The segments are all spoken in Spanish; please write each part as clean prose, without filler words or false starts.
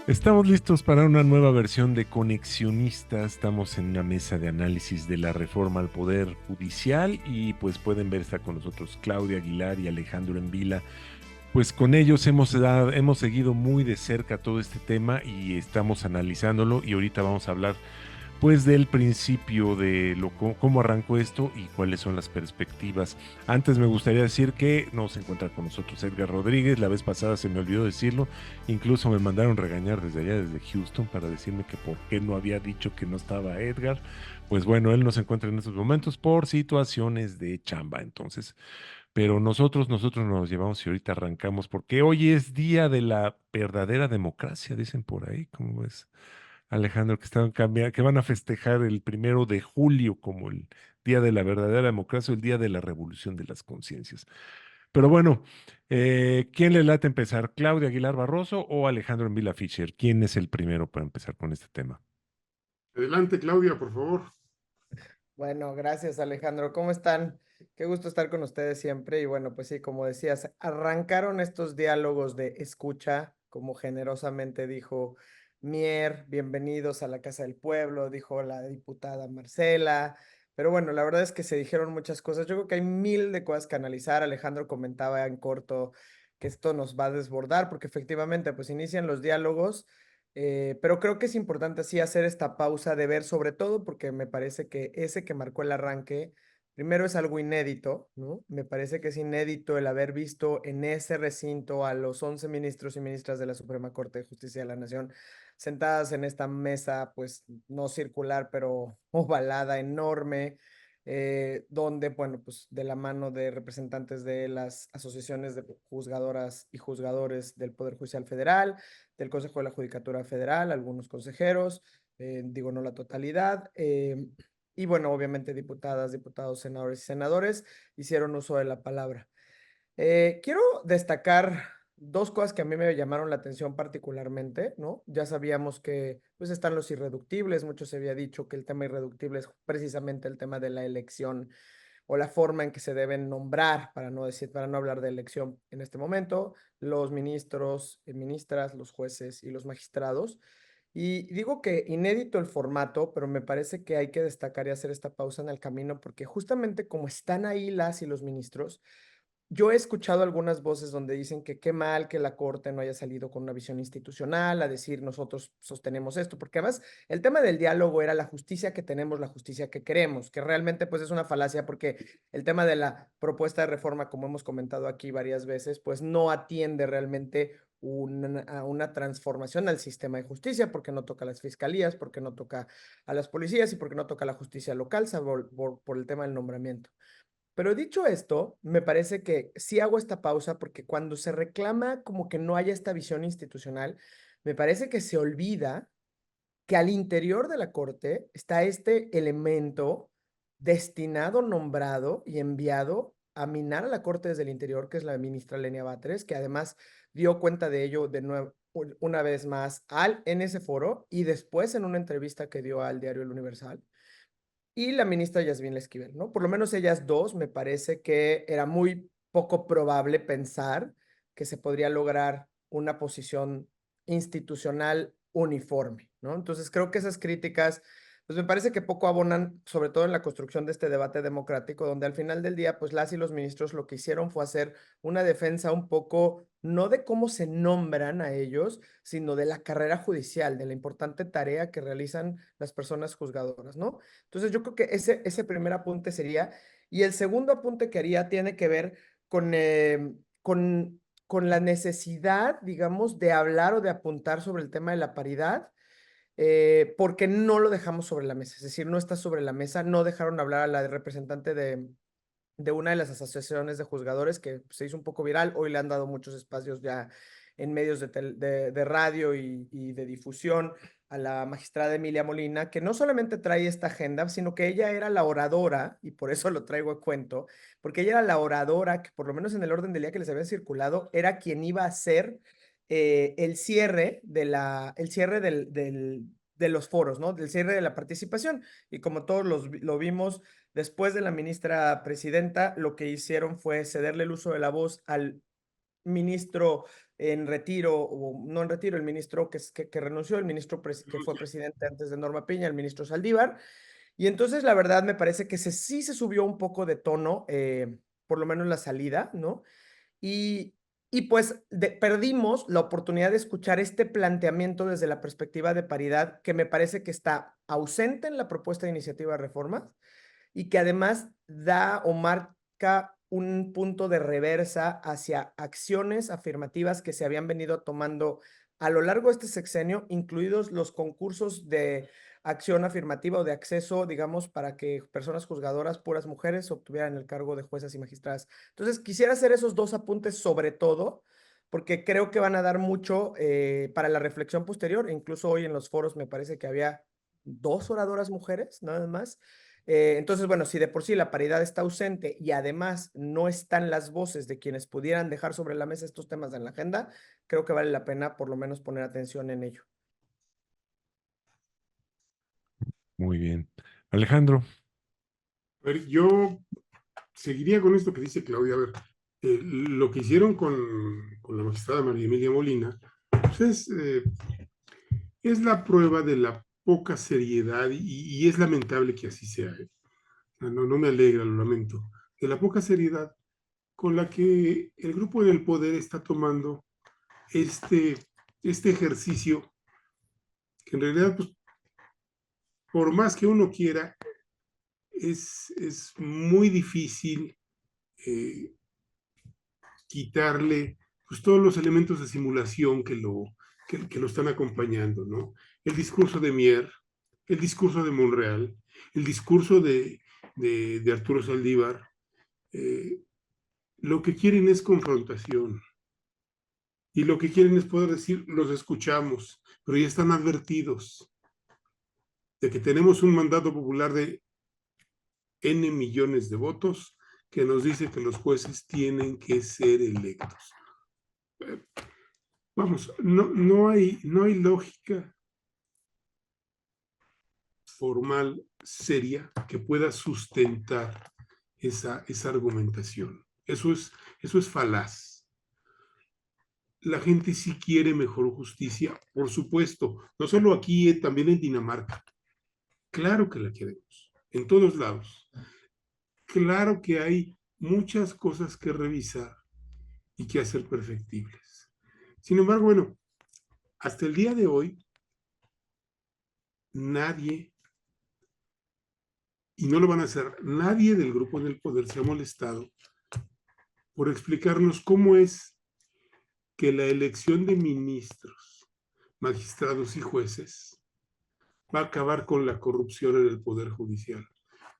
Estamos listos para una nueva versión de Conexionistas. Estamos en una mesa de análisis de la reforma al Poder Judicial y pues pueden ver, está con nosotros Claudia Aguilar y Alejandro Envila. Pues con ellos hemos seguido muy de cerca todo este tema y estamos analizándolo y ahorita vamos a hablar pues del principio de cómo arrancó esto y cuáles son las perspectivas. Antes me gustaría decir que no se encuentra con nosotros Edgar Rodríguez, la vez pasada se me olvidó decirlo, incluso me mandaron regañar desde allá, desde Houston, para decirme que por qué no había dicho que no estaba Edgar. Pues bueno, él no se encuentra en estos momentos por situaciones de chamba, entonces, pero nosotros nos llevamos y ahorita arrancamos porque hoy es día de la verdadera democracia, dicen por ahí, ¿cómo ves? Alejandro, que están cambiando, que van a festejar el 1 de julio como el Día de la Verdadera Democracia, o el Día de la Revolución de las Conciencias. Pero bueno, ¿quién le late empezar? ¿Claudia Aguilar Barroso o Alejandro Envila Fischer? ¿Quién es el primero para empezar con este tema? Adelante, Claudia, por favor. Bueno, gracias Alejandro. ¿Cómo están? Qué gusto estar con ustedes siempre. Y bueno, pues sí, como decías, arrancaron estos diálogos de escucha, como generosamente dijo Mier, bienvenidos a la Casa del Pueblo, dijo la diputada Marcela. Pero bueno, la verdad es que se dijeron muchas cosas. Yo creo que hay mil de cosas que analizar. Alejandro comentaba en corto que esto nos va a desbordar, porque efectivamente, pues inician los diálogos. Pero creo que es importante así hacer esta pausa de ver, sobre todo porque me parece que ese que marcó el arranque, primero es algo inédito, ¿no? Me parece que es inédito el haber visto en ese recinto a los 11 ministros y ministras de la Suprema Corte de Justicia de la Nación sentadas en esta mesa, pues no circular, pero ovalada, enorme, donde, bueno, pues de la mano de representantes de las asociaciones de juzgadoras y juzgadores del Poder Judicial Federal, del Consejo de la Judicatura Federal, algunos consejeros, digo no la totalidad, y bueno, obviamente diputadas, diputados, senadores y senadores hicieron uso de la palabra. Quiero destacar dos cosas que a mí me llamaron la atención particularmente, ¿no? Ya sabíamos que pues están los irreductibles, mucho se había dicho que el tema irreductible es precisamente el tema de la elección o la forma en que se deben nombrar, para no decir, para no hablar de elección en este momento, los ministros, ministras, los jueces y los magistrados. Y digo que inédito el formato, pero me parece que hay que destacar y hacer esta pausa en el camino, porque justamente como están ahí las y los ministros, yo he escuchado algunas voces donde dicen que qué mal que la Corte no haya salido con una visión institucional a decir nosotros sostenemos esto, porque además el tema del diálogo era la justicia que tenemos, la justicia que queremos, que realmente pues es una falacia porque el tema de la propuesta de reforma, como hemos comentado aquí varias veces, pues no atiende realmente a una transformación al sistema de justicia, porque no toca a las fiscalías, porque no toca a las policías y porque no toca a la justicia local, salvo por el tema del nombramiento. Pero dicho esto, me parece que sí hago esta pausa porque cuando se reclama como que no haya esta visión institucional, me parece que se olvida que al interior de la Corte está este elemento destinado, nombrado y enviado a minar a la Corte desde el interior, que es la ministra Lenia Batres, que además dio cuenta de ello de nuevo una vez más en ese foro y después en una entrevista que dio al diario El Universal y la ministra Yasmín Esquivel, ¿no? Por lo menos ellas dos, me parece que era muy poco probable pensar que se podría lograr una posición institucional uniforme, ¿no? Entonces creo que esas críticas, pues me parece que poco abonan, sobre todo en la construcción de este debate democrático, donde al final del día, pues las y los ministros lo que hicieron fue hacer una defensa un poco, no de cómo se nombran a ellos, sino de la carrera judicial, de la importante tarea que realizan las personas juzgadoras, ¿no? Entonces yo creo que ese primer apunte sería, y el segundo apunte que haría tiene que ver con, con la necesidad, digamos, de hablar o de apuntar sobre el tema de la paridad, porque no lo dejamos sobre la mesa, es decir, no está sobre la mesa, no dejaron hablar a la representante de una de las asociaciones de juzgadores que se hizo un poco viral, hoy le han dado muchos espacios ya en medios de radio y de difusión a la magistrada Emilia Molina, que no solamente trae esta agenda, sino que ella era la oradora, y por eso lo traigo a cuento, porque ella era la oradora que por lo menos en el orden del día que les había circulado, era quien iba a hacer el cierre, el cierre de los foros, ¿no? Del cierre de la participación. Y como todos lo vimos, después de la ministra presidenta, lo que hicieron fue cederle el uso de la voz al ministro en retiro, o no en retiro, el ministro que renunció, el ministro que fue presidente antes de Norma Piña, el ministro Saldívar. Y entonces la verdad me parece que sí se subió un poco de tono, por lo menos la salida, ¿no? Y, y pues perdimos la oportunidad de escuchar este planteamiento desde la perspectiva de paridad que me parece que está ausente en la propuesta de iniciativa de reformas y que además da o marca un punto de reversa hacia acciones afirmativas que se habían venido tomando a lo largo de este sexenio, incluidos los concursos de acción afirmativa o de acceso, digamos, para que personas juzgadoras, puras mujeres, obtuvieran el cargo de juezas y magistradas. Entonces, quisiera hacer esos dos apuntes sobre todo, porque creo que van a dar mucho para la reflexión posterior. Incluso hoy en los foros me parece que había 2 oradoras mujeres, nada más. Entonces, bueno, si de por sí la paridad está ausente y además no están las voces de quienes pudieran dejar sobre la mesa estos temas en la agenda, creo que vale la pena por lo menos poner atención en ello. Muy bien. Alejandro, A ver, yo seguiría con esto que dice Claudia. A ver, lo que hicieron con la magistrada María Emilia Molina, pues es la prueba de la poca seriedad, y es lamentable que así sea, ¿eh? No me alegra, lo lamento, de la poca seriedad con la que el grupo en el poder está tomando este, este ejercicio, que en realidad, pues, por más que uno quiera, es muy difícil eh, quitarle, pues, todos los elementos de simulación que lo están acompañando, ¿no? El discurso de Mier, el discurso de Monreal, el discurso de Arturo Saldívar. Lo que quieren es confrontación, y lo que quieren es poder decir: los escuchamos, pero ya están advertidos de que tenemos un mandato popular de N millones de votos que nos dice que los jueces tienen que ser electos. Vamos, no hay lógica formal seria que pueda sustentar esa argumentación. Eso es falaz. La gente sí quiere mejor justicia, por supuesto, no solo aquí, también en Dinamarca. Claro que la queremos, en todos lados. Claro que hay muchas cosas que revisar y que hacer perfectibles. Sin embargo, bueno, hasta el día de hoy, nadie, y no lo van a hacer, nadie del grupo en el poder se ha molestado por explicarnos cómo es que la elección de ministros, magistrados y jueces va a acabar con la corrupción en el Poder Judicial.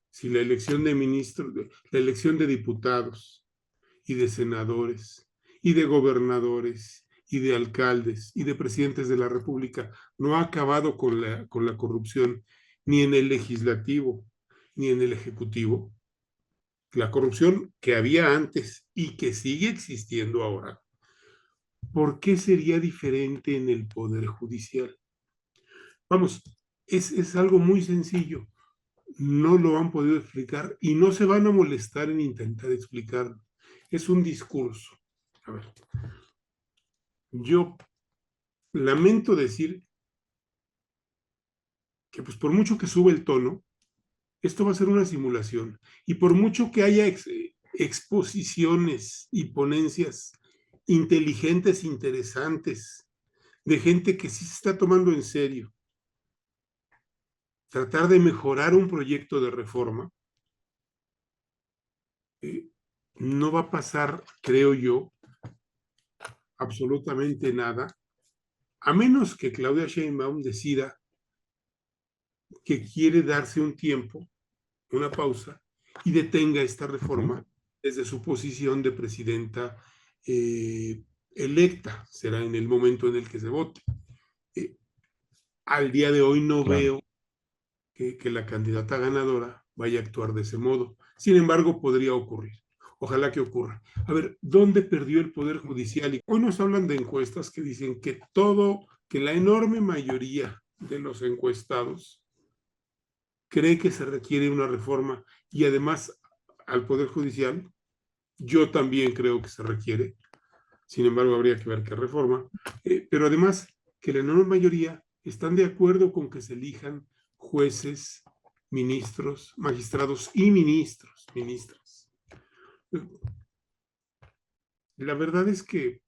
Si la elección de ministros, la elección de diputados y de senadores y de gobernadores y de alcaldes y de presidentes de la República no ha acabado con la corrupción, ni en el legislativo ni en el ejecutivo, la corrupción que había antes y que sigue existiendo ahora, ¿por qué sería diferente en el Poder Judicial? Vamos, es algo muy sencillo. No lo han podido explicar y no se van a molestar en intentar explicarlo. Es un discurso. A ver, yo lamento decir que, pues, por mucho que sube el tono, esto va a ser una simulación, y por mucho que haya exposiciones y ponencias inteligentes, interesantes, de gente que sí se está tomando en serio tratar de mejorar un proyecto de reforma, no va a pasar, creo yo, absolutamente nada, a menos que Claudia Sheinbaum decida que quiere darse un tiempo, una pausa, y detenga esta reforma desde su posición de presidenta electa. Será en el momento en el que se vote. Al día de hoy no veo que la candidata ganadora vaya a actuar de ese modo. Sin embargo, podría ocurrir. Ojalá que ocurra. A ver, ¿dónde perdió el Poder Judicial? Y hoy nos hablan de encuestas que dicen que la enorme mayoría de los encuestados cree que se requiere una reforma, y además al Poder Judicial, yo también creo que se requiere, Sin embargo, habría que ver qué reforma. Pero además, que la enorme mayoría están de acuerdo con que se elijan jueces, ministros, magistrados y ministras. La verdad es que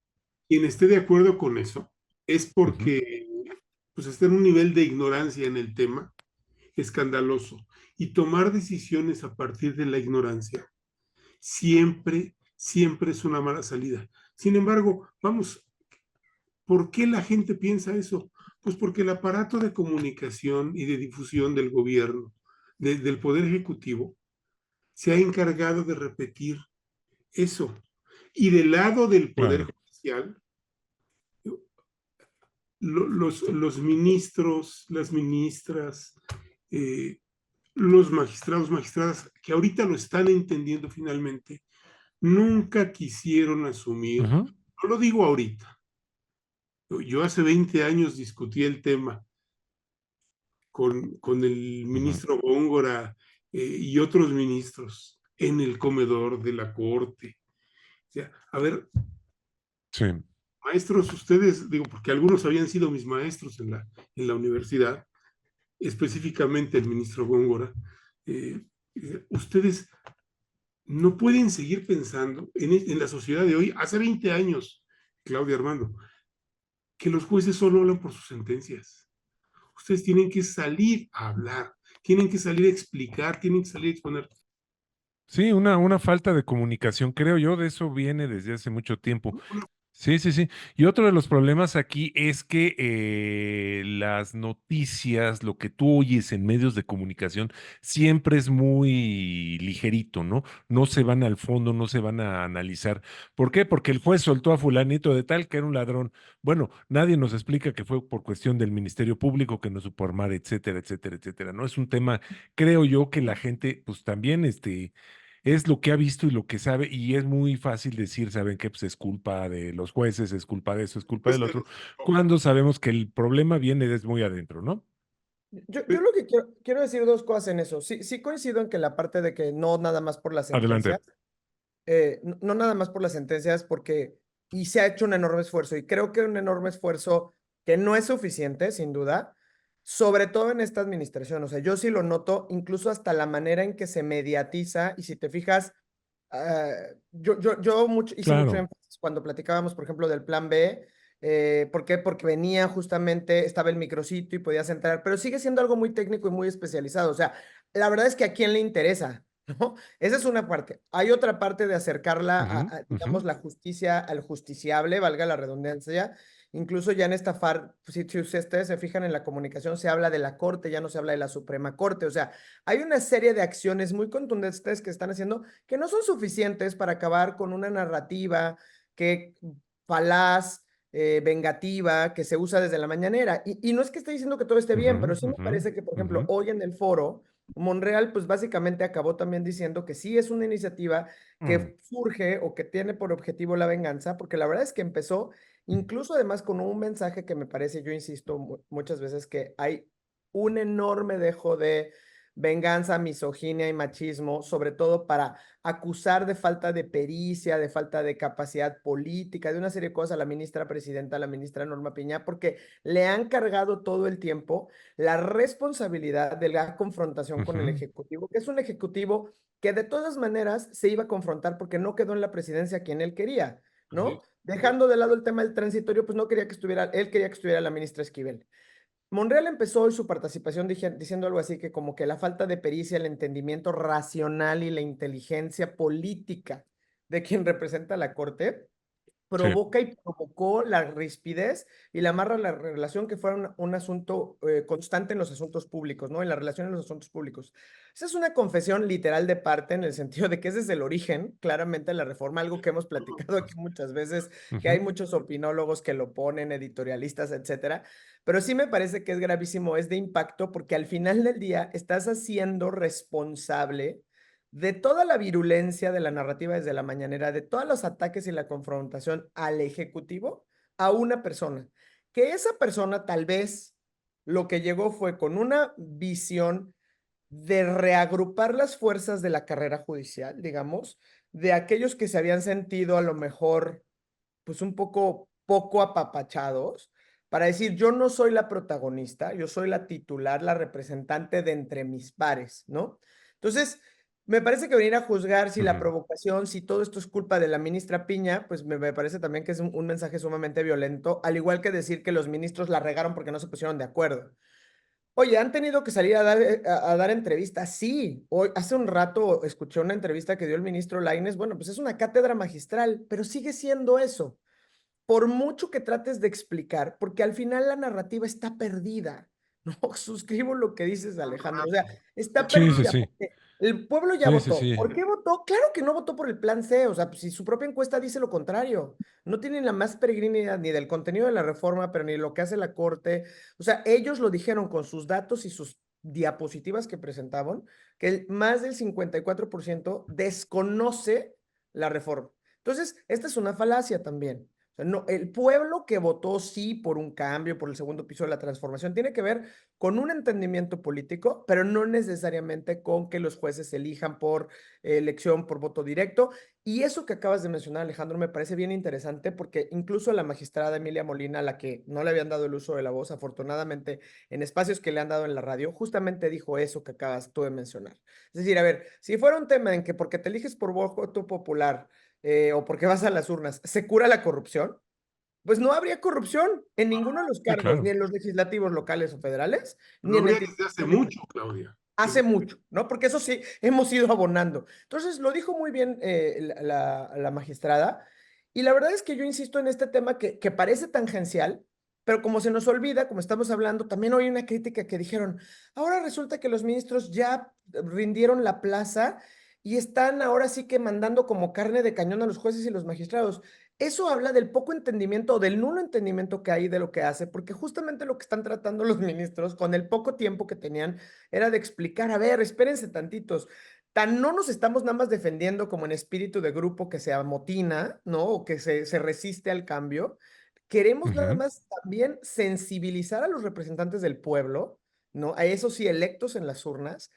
quien esté de acuerdo con eso es Ujú. porque pues, está en un nivel de ignorancia en el tema escandaloso. Y tomar decisiones a partir de la ignorancia siempre es una mala salida. Sin embargo, vamos, ¿por qué la gente piensa eso? Pues porque el aparato de comunicación y de difusión del gobierno, del Poder Ejecutivo, se ha encargado de repetir eso. Y del lado del Poder Claro. Judicial, los ministros, las ministras, eh, los magistrados, magistradas, que ahorita lo están entendiendo finalmente, nunca quisieron asumir, Ujú. no lo digo ahorita, yo hace 20 años discutí el tema con el Ujú. ministro Góngora y otros ministros en el comedor de la corte. O sea, a ver, Sí. maestros, ustedes, digo, porque algunos habían sido mis maestros en la universidad, específicamente el ministro Góngora, eh, ustedes no pueden seguir pensando en la sociedad de hoy, hace 20 años, Claudia Armando, que los jueces solo hablan por sus sentencias. Ustedes tienen que salir a hablar, tienen que salir a explicar, tienen que salir a exponer. Sí, una falta de comunicación, creo yo, de eso viene desde hace mucho tiempo. Sí, sí, sí. Y otro de los problemas aquí es que las noticias, lo que tú oyes en medios de comunicación, siempre es muy ligerito, ¿no? No se van al fondo, no se van a analizar. ¿Por qué? Porque el juez soltó a fulanito de tal que era un ladrón. Bueno, nadie nos explica que fue por cuestión del Ministerio Público, que no supo armar, etcétera, etcétera, etcétera. ¿No? Es un tema, creo yo, que la gente, pues también, es lo que ha visto y lo que sabe, y es muy fácil decir, ¿saben qué? Pues es culpa de los jueces, es culpa de eso, es culpa Pues, del otro, cuando sabemos que el problema viene desde muy adentro, ¿no? Yo lo que quiero decir dos cosas en eso. Sí, sí coincido en que la parte de que no nada más por las Adelante. sentencias, no nada más por las sentencias, porque, y se ha hecho un enorme esfuerzo, y creo que un enorme esfuerzo que no es suficiente, sin duda, sobre todo en esta administración. O sea, yo sí lo noto, incluso hasta la manera en que se mediatiza, y si te fijas, hice mucho Claro. énfasis cuando platicábamos, por ejemplo, del plan B. ¿Por qué? Porque venía justamente, estaba el micrositio y podías entrar, pero sigue siendo algo muy técnico y muy especializado. O sea, la verdad es que a quién le interesa, ¿no? Esa es una parte. Hay otra parte de acercarla Ujú, ujú. digamos, la justicia al justiciable, valga la redundancia. Incluso ya en esta FARC, si ustedes se fijan en la comunicación, se habla de la Corte, ya no se habla de la Suprema Corte. O sea, hay una serie de acciones muy contundentes que están haciendo que no son suficientes para acabar con una narrativa que falaz, vengativa, que se usa desde la mañanera. Y no es que esté diciendo que todo esté Ujú, bien, pero sí me ujú, parece que, por ujú. ejemplo, hoy en el foro, Monreal, pues básicamente acabó también diciendo que sí es una iniciativa Mm. que surge o que tiene por objetivo la venganza, porque la verdad es que empezó incluso además con un mensaje que me parece, yo insisto muchas veces, que hay un enorme dejo de venganza, misoginia y machismo, sobre todo para acusar de falta de pericia, de falta de capacidad política, de una serie de cosas a la ministra presidenta, a la ministra Norma Piña, porque le han cargado todo el tiempo la responsabilidad de la confrontación con el Ujú. Ejecutivo, que es un Ejecutivo que de todas maneras se iba a confrontar porque no quedó en la presidencia quien él quería, Así ¿no? es. Dejando de lado el tema del transitorio, pues no quería que estuviera, él quería que estuviera la ministra Esquivel. Monreal empezó hoy su participación diciendo algo así que como que la falta de pericia, el entendimiento racional y la inteligencia política de quien representa a la Corte Sí, provoca y provocó la rispidez y la amarra la relación que fuera un asunto constante en los asuntos públicos, ¿no? En la relación en los asuntos públicos. Esa es una confesión literal de parte en el sentido de que ese es el origen, claramente, de la reforma, algo que hemos platicado aquí muchas veces, que hay ujú. muchos opinólogos que lo ponen, editorialistas, etcétera, pero sí me parece que es gravísimo, es de impacto, porque al final del día estás haciendo responsable de toda la virulencia de la narrativa desde la mañanera, de todos los ataques y la confrontación al Ejecutivo, a una persona. Que esa persona tal vez lo que llegó fue con una visión de reagrupar las fuerzas de la carrera judicial, digamos, de aquellos que se habían sentido a lo mejor pues un poco apapachados para decir, yo no soy la protagonista, yo soy la titular, la representante de entre mis pares, ¿no? Entonces, me parece que venir a juzgar si la Ujú. provocación, si todo esto es culpa de la ministra Piña, pues me parece también que es un mensaje sumamente violento, al igual que decir que los ministros la regaron porque no se pusieron de acuerdo. Oye, ¿han tenido que salir a dar entrevistas? Sí. Hoy, hace un rato escuché una entrevista que dio el ministro Lainez. Bueno, pues es una cátedra magistral, pero sigue siendo eso. Por mucho que trates de explicar, porque al final la narrativa está perdida. No, suscribo lo que dices, Alejandro. O sea, está Sí, sí, perdida sí. porque el pueblo ya Sí, sí, votó. sí. ¿Por qué votó? Claro que no votó por el plan C. O sea, pues, si su propia encuesta dice lo contrario. No tienen la más peregrina idea ni del contenido de la reforma, pero ni de lo que hace la Corte. O sea, ellos lo dijeron con sus datos y sus diapositivas que presentaban, que más del 54% desconoce la reforma. Entonces, esta es una falacia también. O sea, no, el pueblo que votó sí por un cambio, por el segundo piso de la transformación, tiene que ver con un entendimiento político, pero no necesariamente con que los jueces elijan por elección, por voto directo. Y eso que acabas de mencionar, Alejandro, me parece bien interesante porque incluso la magistrada Emilia Molina, a la que no le habían dado el uso de la voz, afortunadamente en espacios que le han dado en la radio, justamente dijo eso que acabas tú de mencionar. Es decir, a ver, si fuera un tema en que porque te eliges por voto popular o porque vas a las urnas, se cura la corrupción, pues no habría corrupción en ninguno de los Sí, cargos, ni claro. en los legislativos locales o federales, No ni en habría entidades desde hace públicas. mucho, Claudia. Hace mucho, ¿no? Porque eso sí, hemos ido abonando. Entonces, lo dijo muy bien la magistrada, y la verdad es que yo insisto en este tema que parece tangencial, pero como se nos olvida, como estamos hablando, también hoy una crítica que dijeron, ahora resulta que los ministros ya rindieron la plaza y están ahora sí que mandando como carne de cañón a los jueces y los magistrados. Eso habla del poco entendimiento o del nulo entendimiento que hay de lo que hace, porque justamente lo que están tratando los ministros con el poco tiempo que tenían era de explicar, a ver, espérense tantitos, tan no nos estamos nada más defendiendo como en espíritu de grupo que se amotina, ¿no? O que se resiste al cambio. Queremos nada Ujú. más también sensibilizar a los representantes del pueblo, ¿no? A esos sí electos en las urnas,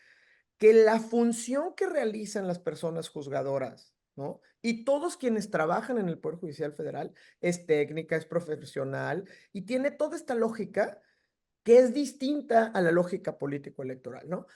que la función que realizan las personas juzgadoras, ¿no? Y todos quienes trabajan en el Poder Judicial Federal es técnica, es profesional y tiene toda esta lógica que es distinta a la lógica político-electoral, ¿no?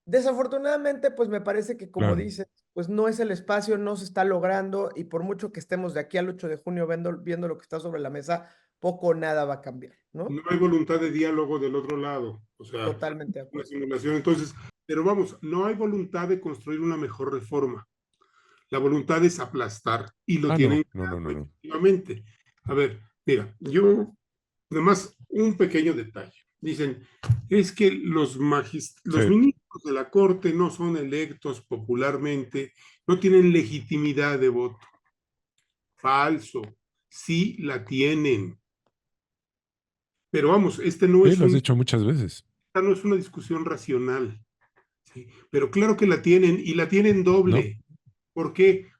Desafortunadamente, pues me parece que, como Claro. dices, pues no es el espacio, no se está logrando y por mucho que estemos de aquí al 8 de junio viendo lo que está sobre la mesa, poco o nada va a cambiar, No ¿no? hay voluntad de diálogo del otro lado. O sea, Totalmente de una acuerdo. simulación. Entonces, pero vamos, no hay voluntad de construir una mejor reforma. La voluntad es aplastar y lo Ah, tienen no, no, no, no, claro, no. efectivamente. A ver, mira, yo, además, un pequeño detalle. Dicen, es que los Sí. ministros de la Corte no son electos popularmente, no tienen legitimidad de voto. Falso, sí la tienen. Pero vamos, Sí, lo has dicho muchas veces. esta no es una discusión racional, ¿sí? Pero claro que la tienen y la tienen ¿No? doble. ¿Por qué?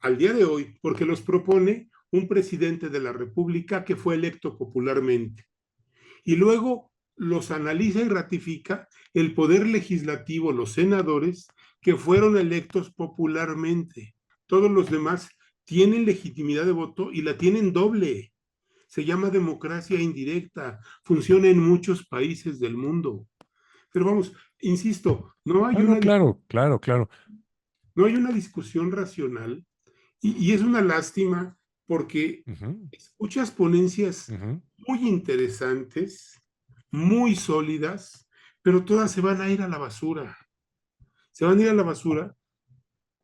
Al día de hoy, porque los propone un presidente de la República que fue electo popularmente. Y luego los analiza y ratifica el poder legislativo, los senadores que fueron electos popularmente. Todos los demás tienen legitimidad de voto y la tienen doble. Se llama democracia indirecta, funciona en muchos países del mundo. Pero vamos, insisto, Ah, no, claro, claro, claro. no hay una discusión racional y es una lástima porque Ujú, escuchas ponencias ujú. muy interesantes, muy sólidas, pero todas se van a ir a la basura. Se van a ir a la basura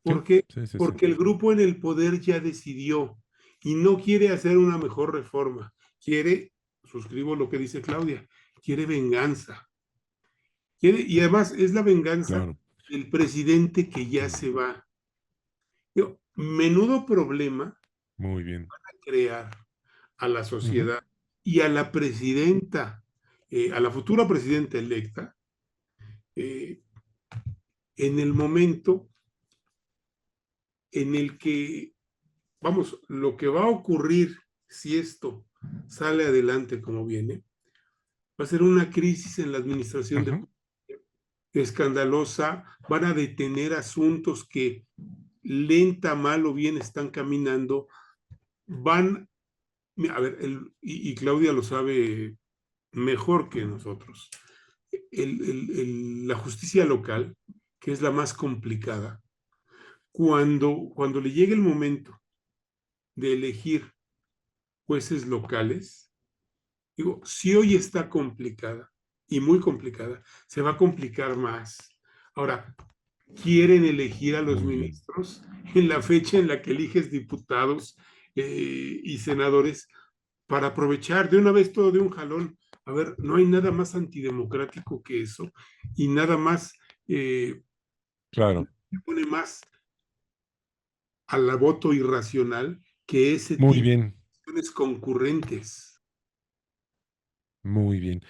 Sí, porque, sí, sí, sí. porque el grupo en el poder ya decidió y no quiere hacer una mejor reforma. Quiere, suscribo lo que dice Claudia, quiere venganza. Y además es la venganza Claro. del presidente que ya se va. Menudo problema Muy bien. crear a la Ujú, sociedad y a la presidenta, a la futura presidenta electa, eh, en el momento en el que, vamos, lo que va a ocurrir si esto sale adelante como viene, va a ser una crisis en la administración de ujú. justicia escandalosa, van a detener asuntos que lenta, mal o bien están caminando, van A ver, y Claudia lo sabe mejor que nosotros. La justicia local, que es la más complicada, cuando le llegue el momento de elegir jueces locales, digo, si hoy está complicada y muy complicada, se va a complicar más. Ahora, quieren elegir a los Muy bien. ministros en la fecha en la que eliges diputados y senadores para aprovechar de una vez todo de un jalón. A ver, no hay nada más antidemocrático que eso y nada más Claro. pone más al voto irracional que ese Muy tipo de bien. elecciones concurrentes. Muy bien.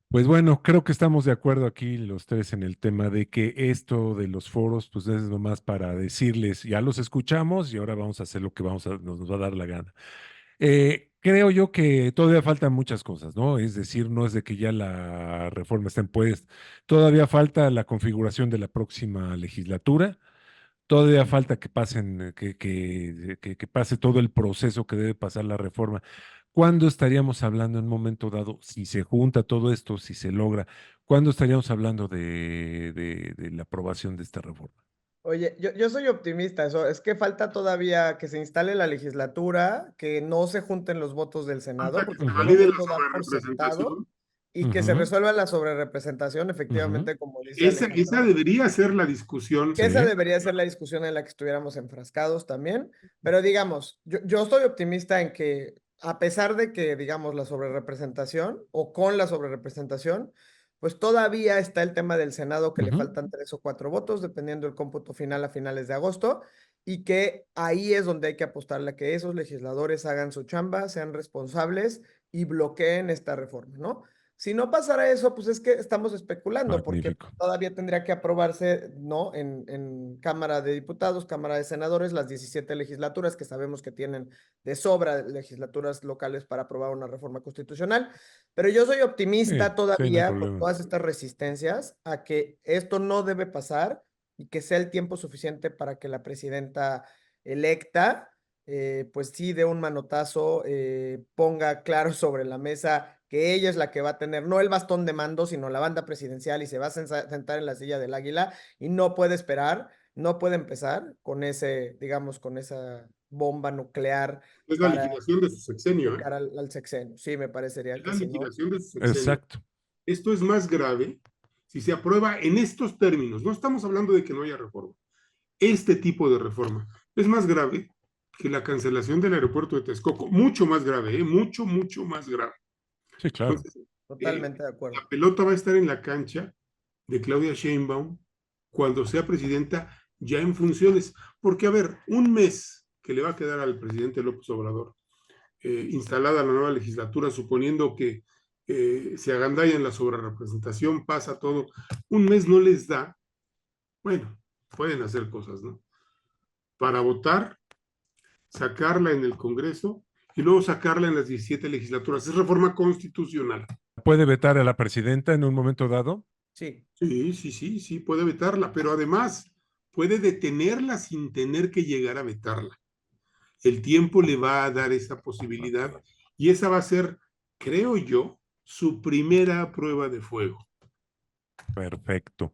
Pues bueno, creo que estamos de acuerdo aquí los tres en el tema de que esto de los foros, pues es nomás para decirles, ya los escuchamos y ahora vamos a hacer lo que nos va a dar la gana. Creo yo que todavía faltan muchas cosas, ¿no? Es decir, no es de que ya la reforma está en pues, todavía falta la configuración de la próxima legislatura. Todavía falta que pasen, que pase todo el proceso que debe pasar la reforma. ¿Cuándo estaríamos hablando en un momento dado, si se junta todo esto, si se logra, cuándo estaríamos hablando de la aprobación de esta reforma? Oye, yo soy optimista, eso es que falta todavía que se instale la legislatura, que no se junten los votos del Senado, Falta que porque se todo el valide la mundo da por sentado, sobrerepresentación. y que se Ujú, resuelva la sobrerepresentación, ujú. efectivamente, como dice Esa Alejandro. debería ser la discusión. Que esa Sí, debería ser la discusión en la que estuviéramos enfrascados también, pero digamos, yo estoy optimista en que a pesar de que, digamos, la sobrerepresentación o con la sobrerepresentación, pues todavía está el tema del Senado que le ujú. faltan 3 o 4 votos, dependiendo del cómputo final a finales de agosto, y que ahí es donde hay que apostarle a que esos legisladores hagan su chamba, sean responsables y bloqueen esta reforma, ¿no? Si no pasara eso, pues es que estamos especulando, porque Magnífico. todavía tendría que aprobarse, ¿no? En Cámara de Diputados, Cámara de Senadores, las 17 legislaturas que sabemos que tienen de sobra legislaturas locales para aprobar una reforma constitucional. Pero yo soy Sí, optimista sí, no hay todavía con problema. todas estas resistencias a que esto no debe pasar y que sea el tiempo suficiente para que la presidenta electa, pues sí, dé un manotazo, ponga claro sobre la mesa que ella es la que va a tener no el bastón de mando, sino la banda presidencial y se va a sentar en la silla del águila y no puede esperar, no puede empezar con ese, digamos, con esa bomba nuclear Es la para liquidación de su de sexenio, ¿eh? cara al sexenio. Sí, me parecería Es que la si no. liquidación de su sexenio. Exacto. Esto es más grave si se aprueba en estos términos. No estamos hablando de que no haya reforma. Este tipo de reforma es más grave que la cancelación del aeropuerto de Texcoco. Mucho más grave, ¿eh? Mucho, mucho más grave. Sí, claro. Entonces, Totalmente de la acuerdo. pelota va a estar en la cancha de Claudia Sheinbaum cuando sea presidenta ya en funciones. Porque, a ver, un mes que le va a quedar al presidente López Obrador, instalada la nueva legislatura, suponiendo que se agandalla en la sobrerepresentación, pasa todo, un mes no les da, bueno, pueden hacer cosas, ¿no? Para votar, sacarla en el Congreso y luego sacarla en las 17 legislaturas. Es reforma constitucional. ¿Puede vetar a la presidenta en un momento dado? Sí. Sí, sí, sí, sí, puede vetarla, pero además puede detenerla sin tener que llegar a vetarla. El tiempo le va a dar esa posibilidad y esa va a ser, creo yo, su primera prueba de fuego. Perfecto.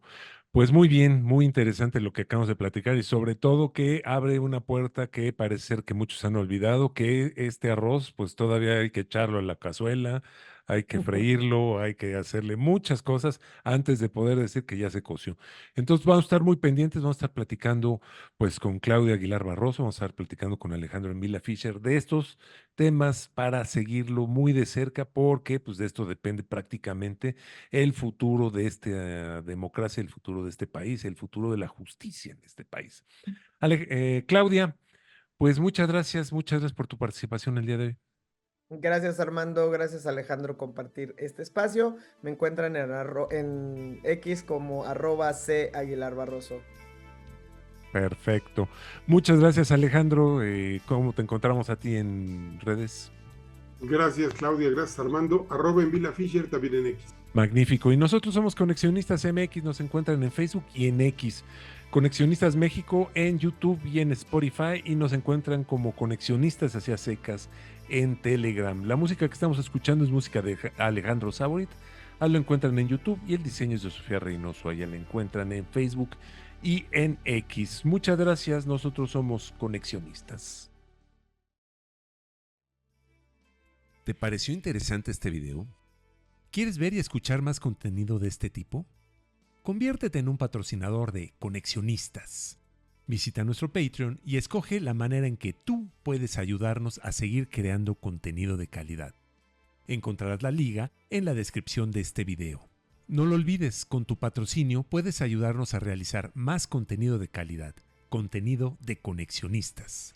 Pues muy bien, muy interesante lo que acabamos de platicar y sobre todo que abre una puerta que parece ser que muchos han olvidado, que este arroz pues todavía hay que echarlo a la cazuela, hay que freírlo, hay que hacerle muchas cosas antes de poder decir que ya se coció. Entonces vamos a estar muy pendientes, vamos a estar platicando pues con Claudia Aguilar Barroso, vamos a estar platicando con Alejandro Emila Fischer de estos temas para seguirlo muy de cerca porque pues de esto depende prácticamente el futuro de esta democracia, el futuro de este país, el futuro de la justicia en este país. Claudia, pues muchas gracias por tu participación el día de hoy. Gracias Armando, gracias Alejandro compartir este espacio. Me encuentran en X como @C Aguilar Barroso. Perfecto. Muchas gracias, Alejandro. ¿Cómo te encontramos a ti en redes? Gracias, Claudia. Gracias, Armando. @ en Vila Fischer, también en X. Magnífico. Y nosotros somos Conexionistas MX, nos encuentran en Facebook y en X. Conexionistas México en YouTube y en Spotify, y nos encuentran como Conexionistas hacia secas en Telegram. La música que estamos escuchando es música de Alejandro Saborit. Lo encuentran en YouTube, y el diseño es de Sofía Reynoso. Allá la encuentran en Facebook y en X. Muchas gracias. Nosotros somos Conexionistas. ¿Te pareció interesante este video? ¿Quieres ver y escuchar más contenido de este tipo? Conviértete en un patrocinador de Conexionistas. Visita nuestro Patreon y escoge la manera en que tú puedes ayudarnos a seguir creando contenido de calidad. Encontrarás la liga en la descripción de este video. No lo olvides, con tu patrocinio puedes ayudarnos a realizar más contenido de calidad, contenido de Conexionistas.